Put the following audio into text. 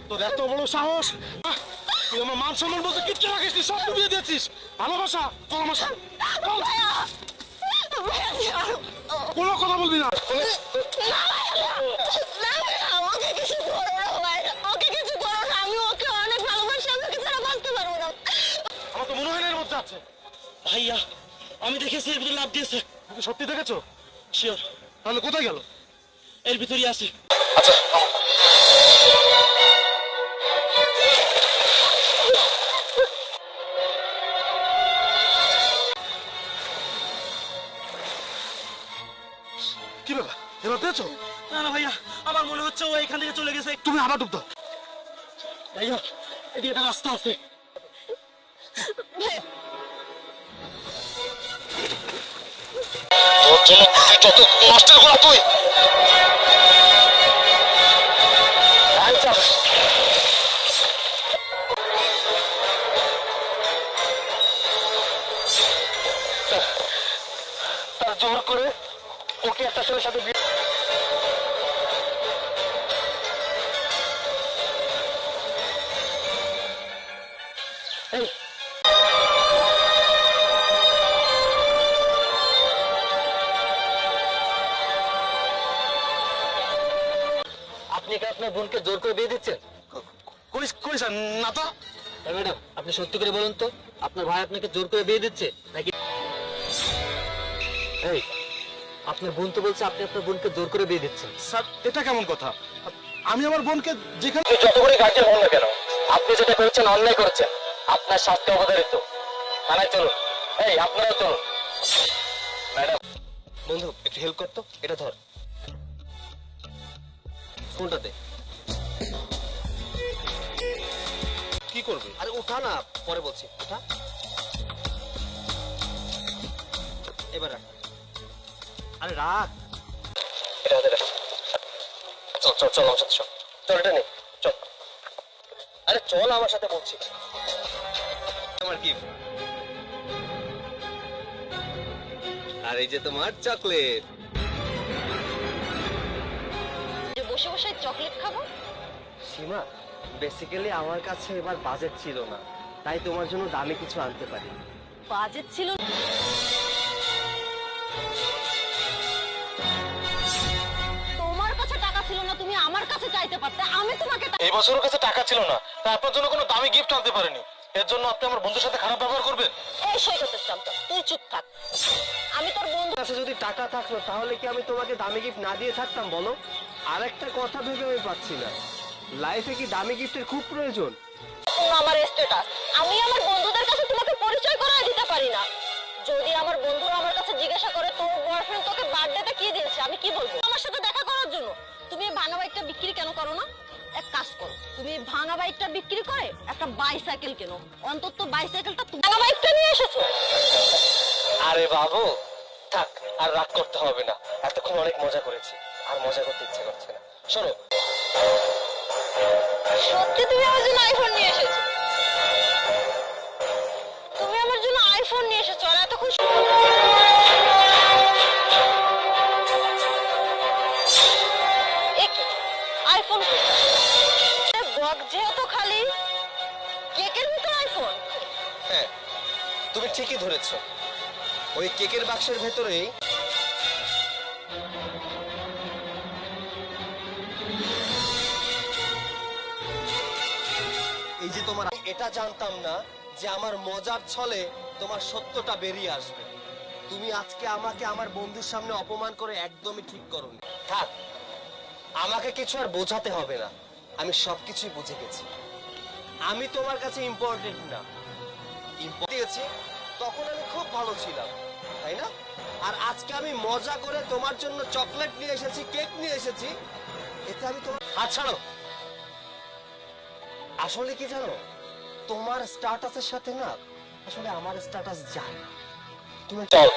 তোর এত বড় সাহস! তুই আমার মান সম্মান বলতে কিচ্ছু রাখিস নি, সব ডুবিয়ে দিয়েছিস। ভালোবাসা চল আমার সাথে, চল। কোনো কথা বলবি না। আমাকে কিছু করো না ভাই, ওকে কিছু করো না। আমি ওকে অনেক ভালোবাসি, আমি ওকে ছাড়া বাঁচতে পারবো না। আমার তো মনে হয় না এর মধ্যে আছে। ভাইয়া আমি দেখেছি এর ভিতরে লাভ দিয়েছে। তুমি সত্যি দেখেছো? শিওর, তাহলে কোথায় গেল? এর ভিতরই আছে। আচ্ছা কি ব্যাপার, এবার পেয়েছো? না না ভাইয়া, আমার মনে হচ্ছে ও এখান থেকে চলে গেছে। তুমি আবার ডুব দাও। ভাইয়া এদিকে একটা রাস্তা আছে। তোর জন্য তুই যত নষ্টের গোড়া তুই। তার জোর করে ওকে একটা ছেলের সাথে বিয়ে। এই আপনি কি আপনার বোনকে জোর করে বিয়ে দিচ্ছেন? করিস করিস না তো। ম্যাডাম আপনি সত্যি করে বলুন তো, আপনার ভাই আপনাকে জোর করে বিয়ে দিচ্ছে নাকি? এই আপনার বোন তো বলছে আপনি আপনার বোনকে জোর করে বিয়ে দিচ্ছেন। স্যার এটা কেমন কথা? আমি আমার বোনকে যেখানে আপনি যত করে গার্জিয়ান হন না কেন, আপনি যেটা করেছেন অন্যায় করেছেন। আপনার শাস্তি অবধারিত। থানায় চলুন। এই আপনারাও চলুন। ম্যাডাম বন্ধু একটু হেল্প করতো, এটা ধর। ফোনটাতে কি করবে? আরে উঠা না, পরে বলছি, উঠা। এবার রাখ। আরে রাখ, এটা হাতে রাখ। চল চল চল আমার সাথে চল। চল এটা নে, চল। আরে চল আমার সাথে বলছি। আমার কি? আর এই যে তোমার চকলেট। যে বসে বসে চকলেট খাবো? সীমা বেসিক্যালি আমার কাছে এবার বাজেট ছিল না, তাই তোমার জন্য দামি কিছু আনতে পারি। বাজেট ছিল? তোমার কাছে টাকা ছিল না, তুমি আমার কাছে চাইতে পারতে। আমি তোমাকে এই বছরের কাছে টাকা ছিল না, তাই আপনার জন্য কোনো দামি গিফট আনতে পারেনি। এর জন্য আপনি আমার বন্ধুর সাথে খারাপ ব্যবহার করবেন? এই সৈকতের চামচা, তুই চুপ থাক। আমি তোর বন্ধু। কাছে যদি টাকা থাকতো তাহলে কি আমি তোমাকে দামি গিফট না দিয়ে থাকতাম বলো? আরেকটা কথা ভেবে আমি পাচ্ছি না, লাইফে কি দামি গিফটের খুব প্রয়োজন? আমার স্ট্যাটাস, আমি আমার বন্ধুদের কাছে তোমাকে পরিচয় করায় দিতে পারি না। যদি আমার বন্ধুরা আমার কাছে জিজ্ঞাসা করে তোর বয়ফ্রেন্ড তোকে বার্থডেতে কি দিয়েছে, আমি কি বলবো? আমার সাথে দেখা করার জন্য। তুমি এই ভাঙা বাইকটা বিক্রি কেন করো না? এক কাজ করো, তুমি এই ভাঙা বাইকটা বিক্রি করে একটা বাইসাইকেল কেনো। অন্তত বাইসাইকেলটা তুমি ভাঙা বাইকটা নিয়ে এসেছো। আরে বাবু থাক, আর রাগ করতে হবে না। এতক্ষণ অনেক মজা করেছি, আর মজা করতে ইচ্ছে করছে না। শোনো, সত্যি তুমি আমার জন্য আইফোন নিয়ে এসেছো? তুমি আমার জন্য আইফোন নিয়ে এসেছো আর এতক্ষণ আইফোন বক্স যেহেতু খালি, কেকের ভিতর আইফোন? হ্যাঁ তুমি ঠিকই ধরেছো, ওই কেকের বাক্সের ভেতরেই এই যে তোমার। এটা জানতাম না যে আমার মজার ছলে তোমার সত্যটা বেরিয়ে আসবে। তুমি আজকে আমাকে আমার বন্ধুর সামনে অপমান করে একদমই ঠিক করোনি। থাক, আমাকে কিছু আর বোঝাতে হবে না, আমি সবকিছুই বুঝে গেছি। আমি তোমার কাছে ইম্পর্টেন্ট না। দিয়েছি তখন আমি খুব ভালো ছিলাম, তাই না? আর আজকে আমি মজা করে তোমার জন্য চকলেট নিয়ে এসেছি, কেক নিয়ে এসেছি, এতে আমি তোমার হাত ছাড়ো। আসলে কি জানো, তোমার স্ট্যাটাসের সাথে না আসলে আমার স্ট্যাটাস যায় না। তুমি চল।